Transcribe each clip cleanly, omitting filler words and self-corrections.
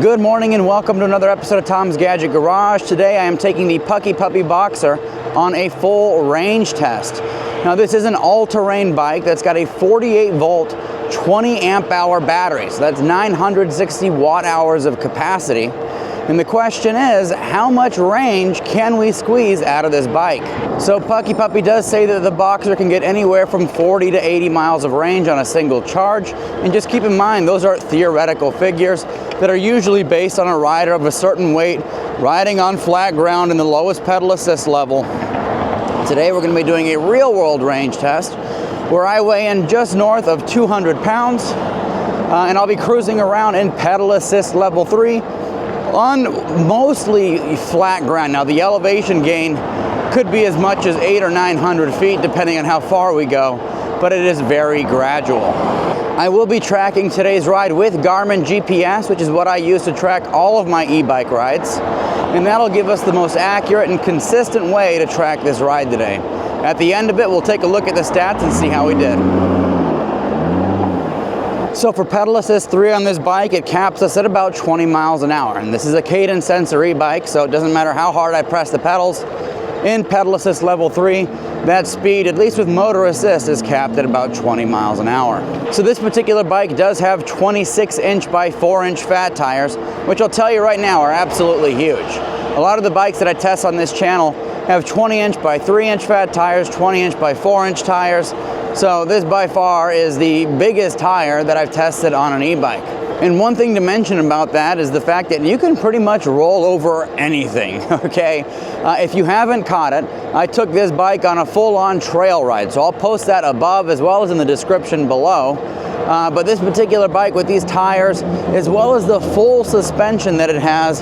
Good morning and welcome to another episode of Tom's Gadget Garage. Today I am taking the Puckipuppy Boxer on a full range test. Now this is an all-terrain bike that's got a 48 volt, 20 amp hour battery. So that's 960 watt hours of capacity. And the question is, how much range can we squeeze out of this bike? So Puckipuppy does say that the Boxer can get anywhere from 40 to 80 miles of range on a single charge. And just keep in mind, those are theoretical figures that are usually based on a rider of a certain weight, riding on flat ground in the lowest pedal assist level. Today we're going to be doing a real world range test where I weigh in just north of 200 pounds. And I'll be cruising around in pedal assist level 3. On mostly flat ground. Now the elevation gain could be as much as 800 or 900 feet depending on how far we go, but it is very gradual. I will be tracking today's ride with Garmin GPS, which is what I use to track all of my e-bike rides, and that'll give us the most accurate and consistent way to track this ride today. At the end of it, we'll take a look at the stats and see how we did. So for pedal assist 3 on this bike, it caps us at about 20 miles an hour. And this is a cadence sensor e-bike, so it doesn't matter how hard I press the pedals. In pedal assist level 3, that speed, at least with motor assist, is capped at about 20 miles an hour. So this particular bike does have 26-inch by 4-inch fat tires, which I'll tell you right now are absolutely huge. A lot of the bikes that I test on this channel have 20-inch by 3-inch fat tires, 20-inch by 4-inch tires. So this by far is the biggest tire that I've tested on an e-bike. And one thing to mention about that is the fact that you can pretty much roll over anything, okay? If you haven't caught it, I took this bike on a full-on trail ride. So I'll post that above as well as in the description below. But this particular bike with these tires, as well as the full suspension that it has,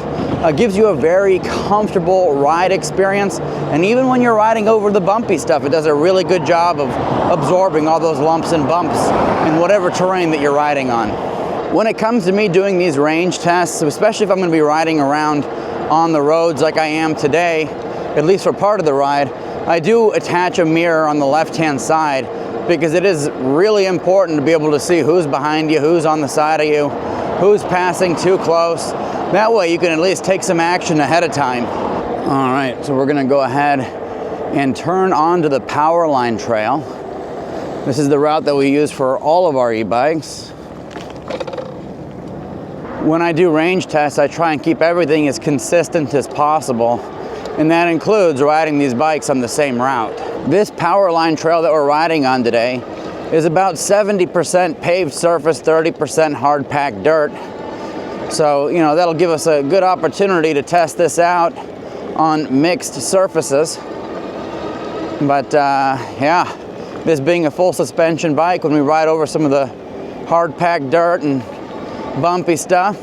gives you a very comfortable ride experience. And even when you're riding over the bumpy stuff, it does a really good job of absorbing all those lumps and bumps in whatever terrain that you're riding on. When it comes to me doing these range tests, especially if I'm going to be riding around on the roads like I am today, at least for part of the ride, I do attach a mirror on the left-hand side because it is really important to be able to see who's behind you, who's on the side of you, who's passing too close. That way you can at least take some action ahead of time. All right, so we're going to go ahead and turn onto the Powerline Trail. This is the route that we use for all of our e-bikes. When I do range tests, I try and keep everything as consistent as possible, and that includes riding these bikes on the same route. This Powerline Trail that we're riding on today is about 70% paved surface, 30% hard packed dirt. So, you know, that'll give us a good opportunity to test this out on mixed surfaces. But yeah, this being a full suspension bike, when we ride over some of the hard packed dirt and bumpy stuff,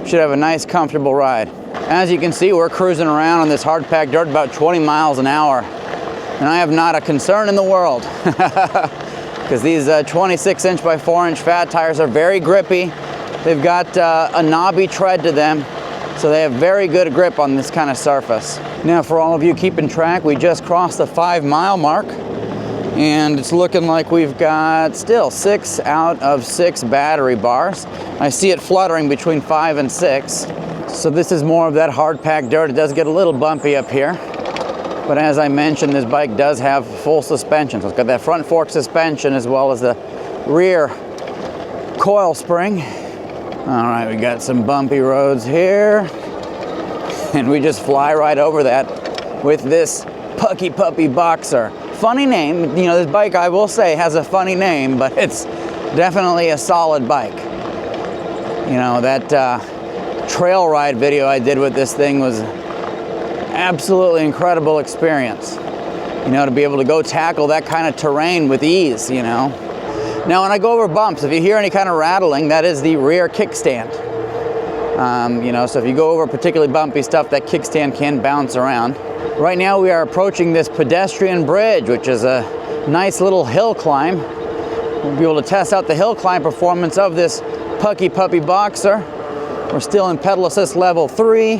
should have a nice comfortable ride. As you can see, we're cruising around on this hard packed dirt about 20 miles an hour, and I have not a concern in the world because these 26-inch by 4-inch fat tires are very grippy. They've got a knobby tread to them, so they have very good grip on this kind of surface. Now for all of you keeping track, we just crossed the 5-mile mark, and it's looking like we've got still 6 out of 6 battery bars. I see it fluttering between 5 and 6. So this is more of that hard packed dirt. It does get a little bumpy up here. But as I mentioned, this bike does have full suspension. So it's got that front fork suspension as well as the rear coil spring. All right, we got some bumpy roads here. And we just fly right over that with this Puckipuppy Boxer. Funny name, you know, this bike I will say has a funny name, but it's definitely a solid bike. You know, that trail ride video I did with this thing was absolutely incredible experience. You know, to be able to go tackle that kind of terrain with ease, you know. Now when I go over bumps, if you hear any kind of rattling, that is the rear kickstand. You know, so if you go over particularly bumpy stuff, that kickstand can bounce around. Right now we are approaching this pedestrian bridge, which is a nice little hill climb. We'll be able to test out the hill climb performance of this Puckipuppy Boxer. We're still in pedal assist level 3.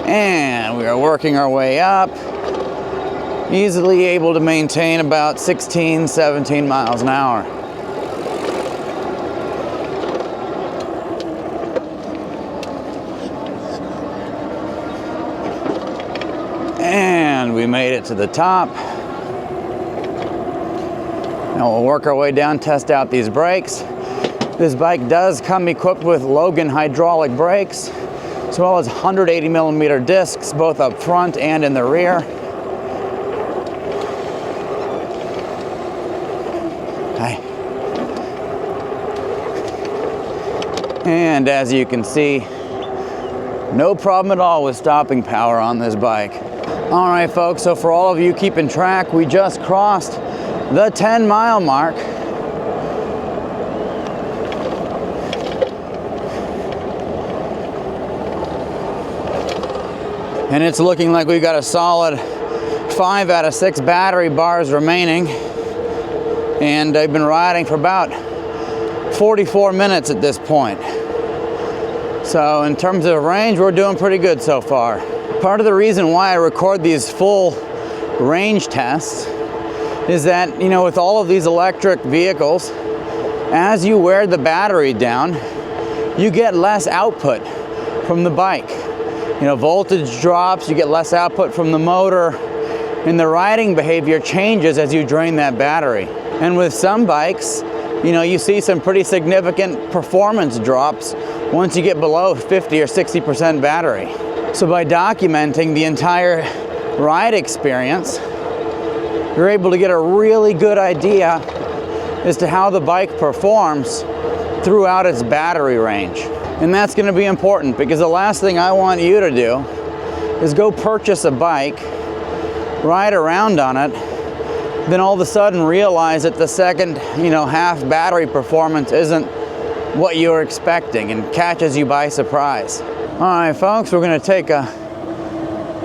And we are working our way up. Easily able to maintain about 16, 17 miles an hour. we made it to the top. Now we'll work our way down, test out these brakes. This bike does come equipped with Logan hydraulic brakes, as well as 180 millimeter discs, both up front and in the rear. Hi. And as you can see, no problem at all with stopping power on this bike. All right, folks, so for all of you keeping track, we just crossed the 10-mile mark. And it's looking like we've got a solid 5 out of 6 battery bars remaining. And I've been riding for about 44 minutes at this point. So in terms of range, we're doing pretty good so far. Part of the reason why I record these full range tests is that, you know, with all of these electric vehicles, as you wear the battery down, you get less output from the bike. You know, voltage drops, you get less output from the motor, and the riding behavior changes as you drain that battery. And with some bikes, you know, you see some pretty significant performance drops once you get below 50 or 60% battery. So by documenting the entire ride experience, you're able to get a really good idea as to how the bike performs throughout its battery range. And that's going to be important, because the last thing I want you to do is go purchase a bike, ride around on it, then all of a sudden realize that the second, you know, half battery performance isn't what you were expecting and catches you by surprise. All right, folks, we're going to take a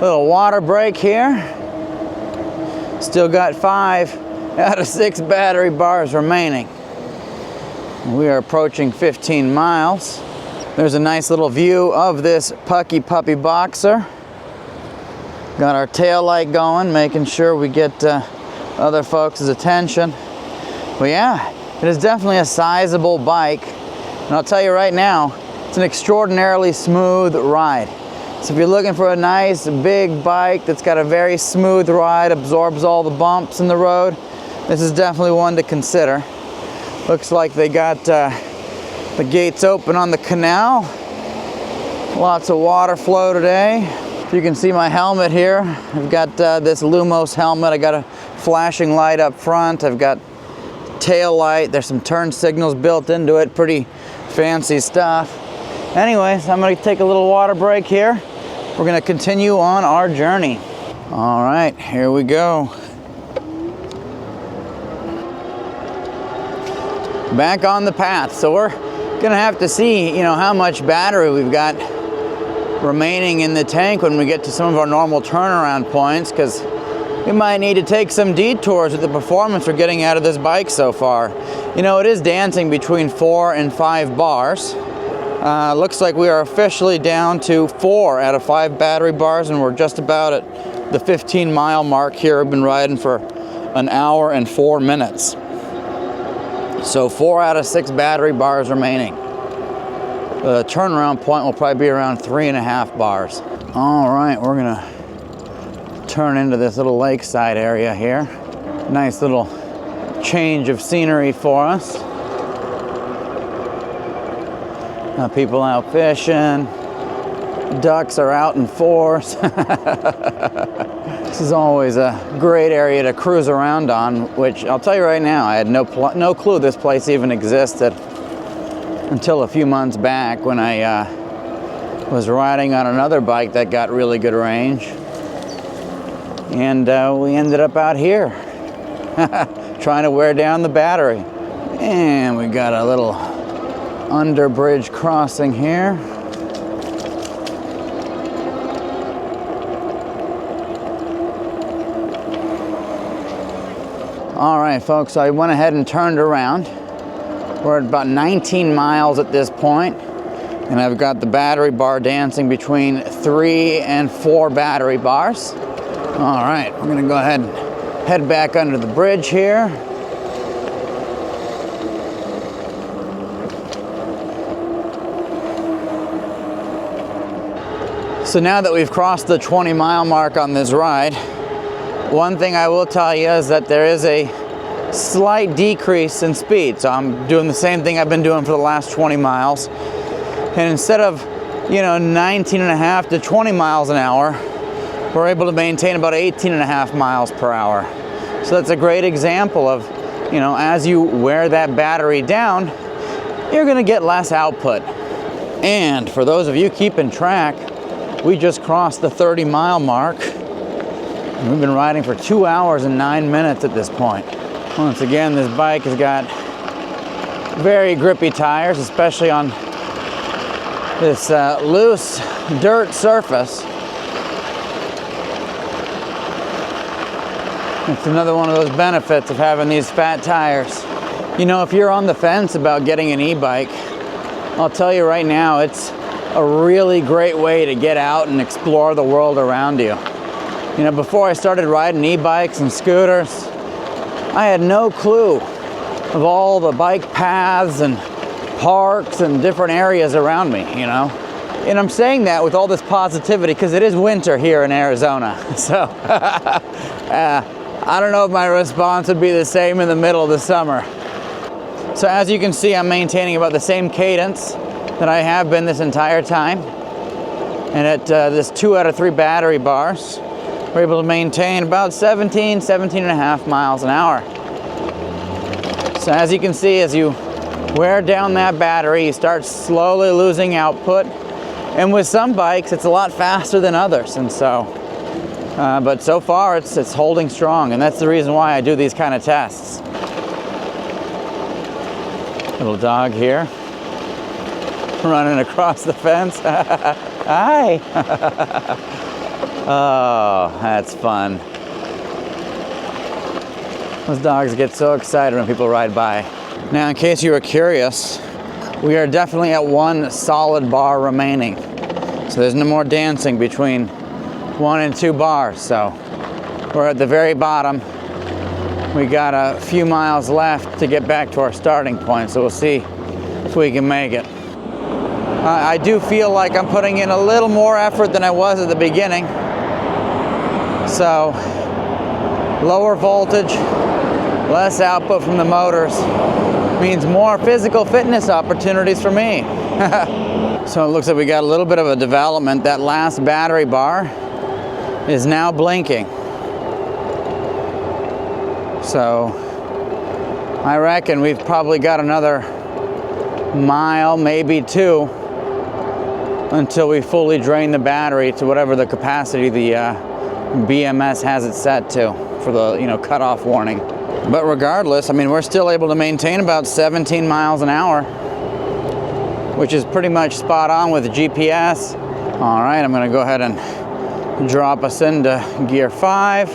little water break here. Still got 5 out of 6 battery bars remaining. We are approaching 15 miles. There's a nice little view of this Puckipuppy Boxer. Got our tail light going, making sure we get other folks' attention. But yeah, it is definitely a sizable bike. And I'll tell you right now, it's an extraordinarily smooth ride. So if you're looking for a nice big bike that's got a very smooth ride, absorbs all the bumps in the road, this is definitely one to consider. Looks like they got the gates open on the canal. Lots of water flow today. You can see my helmet here. I've got this Lumos helmet. I got a flashing light up front. I've got tail light. There's some turn signals built into it. Pretty fancy stuff. Anyways, I'm going to take a little water break here. We're going to continue on our journey. All right, here we go. Back on the path. So we're going to have to see, you know, how much battery we've got remaining in the tank when we get to some of our normal turnaround points, because we might need to take some detours with the performance we're getting out of this bike so far. You know, it is dancing between 4 and 5 bars. Looks like we are officially down to 4 out of 5 battery bars, and we're just about at the 15-mile mark here. I've been riding for an hour and 4 minutes. So 4 out of 6 battery bars remaining. The turnaround point will probably be around 3.5 bars. All right, we're gonna turn into this little lakeside area here. Nice little change of scenery for us. People out fishing. Ducks are out in force. This is always a great area to cruise around on, which I'll tell you right now, I had no clue this place even existed until a few months back when I was riding on another bike that got really good range. And we ended up out here trying to wear down the battery. And we got a little underbridge crossing here. All right, folks, so I went ahead and turned around. We're at about 19 miles at this point, and I've got the battery bar dancing between 3 and 4 battery bars. All right, we're gonna go ahead and head back under the bridge here. So now that we've crossed the 20-mile mark on this ride, One thing I will tell you is that there is a slight decrease in speed. So I'm doing the same thing I've been doing for the last 20 miles. And instead of, 19.5 to 20 miles an hour, we're able to maintain about 18.5 miles per hour. So that's a great example of, as you wear that battery down, you're gonna get less output. And for those of you keeping track, we just crossed the 30-mile mark. We've been riding for 2 hours and 9 minutes at this point. Once again, this bike has got very grippy tires, especially on this loose dirt surface. It's another one of those benefits of having these fat tires. If you're on the fence about getting an e-bike, I'll tell you right now, it's a really great way to get out and explore the world around you. Before I started riding e-bikes and scooters, I had no clue of all the bike paths and parks and different areas around me, And I'm saying that with all this positivity because it is winter here in Arizona. So I don't know if my response would be the same in the middle of the summer. So as you can see, I'm maintaining about the same cadence that I have been this entire time. And at this 2 out of 3 battery bars, we're able to maintain about 17.5 miles an hour. So as you can see, as you wear down that battery, you start slowly losing output. And with some bikes, it's a lot faster than others. And so, but so far it's holding strong. And that's the reason why I do these kind of tests. Little dog here, running across the fence. Hi. Oh, that's fun. Those dogs get so excited when people ride by. Now, in case you were curious, we are definitely at 1 solid bar remaining. So there's no more dancing between 1 and 2 bars. So we're at the very bottom. We got a few miles left to get back to our starting point. So we'll see if we can make it. I do feel like I'm putting in a little more effort than I was at the beginning. So lower voltage, less output from the motors means more physical fitness opportunities for me. So it looks like we got a little bit of a development. That last battery bar is now blinking. So I reckon we've probably got another mile, maybe 2, until we fully drain the battery to whatever the capacity the BMS has it set to for the cutoff warning. But regardless, we're still able to maintain about 17 miles an hour, which is pretty much spot on with the GPS. All right, I'm gonna go ahead and drop us into gear 5.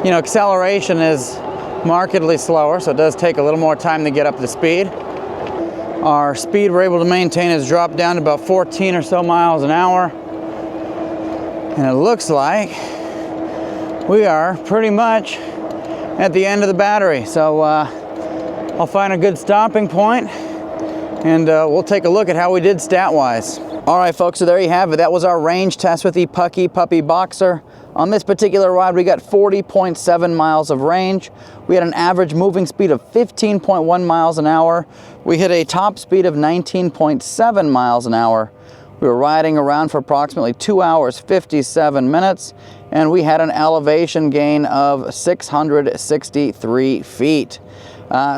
Acceleration is markedly slower, so it does take a little more time to get up to speed. Our speed we're able to maintain has dropped down to about 14 or so miles an hour. And it looks like we are pretty much at the end of the battery. So I'll find a good stopping point and we'll take a look at how we did stat-wise. All right, folks, so there you have it. That was our range test with the Puckipuppy Boxer. On this particular ride, we got 40.7 miles of range. We had an average moving speed of 15.1 miles an hour. We hit a top speed of 19.7 miles an hour. We were riding around for approximately 2 hours, 57 minutes, and we had an elevation gain of 663 feet.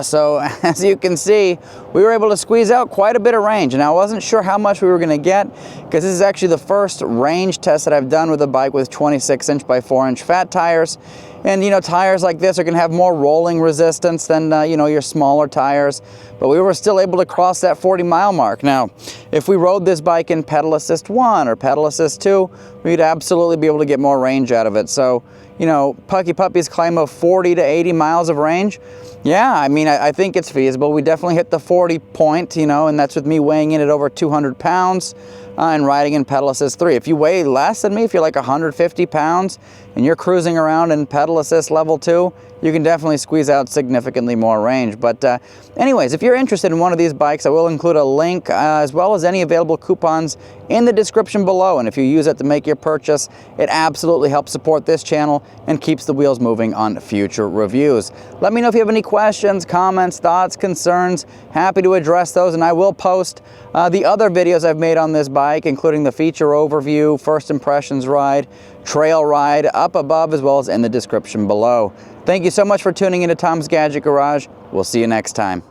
So as you can see, we were able to squeeze out quite a bit of range. And I wasn't sure how much we were going to get because this is actually the first range test that I've done with a bike with 26" by 4" fat tires. And tires like this are going to have more rolling resistance than your smaller tires. But we were still able to cross that 40-mile mark. Now, if we rode this bike in pedal assist 1 or pedal assist 2, we'd absolutely be able to get more range out of it. So, Puckipuppy's claim of 40 to 80 miles of range, yeah, I think it's feasible. We definitely hit the 40 point, and that's with me weighing in at over 200 pounds and riding in pedal assist 3. If you weigh less than me, if you're like 150 pounds and you're cruising around in pedal assist level 2, you can definitely squeeze out significantly more range. But anyways, if you're interested in one of these bikes, I will include a link as well as any available coupons in the description below. And if you use it to make your purchase, it absolutely helps support this channel and keeps the wheels moving on future reviews. Let me know if you have any questions, comments, thoughts, concerns. Happy to address those, and I will post the other videos I've made on this bike, including the feature overview, first impressions ride, trail ride, up above as well as in the description below. Thank you so much for tuning into Tom's Gadget Garage. We'll see you next time.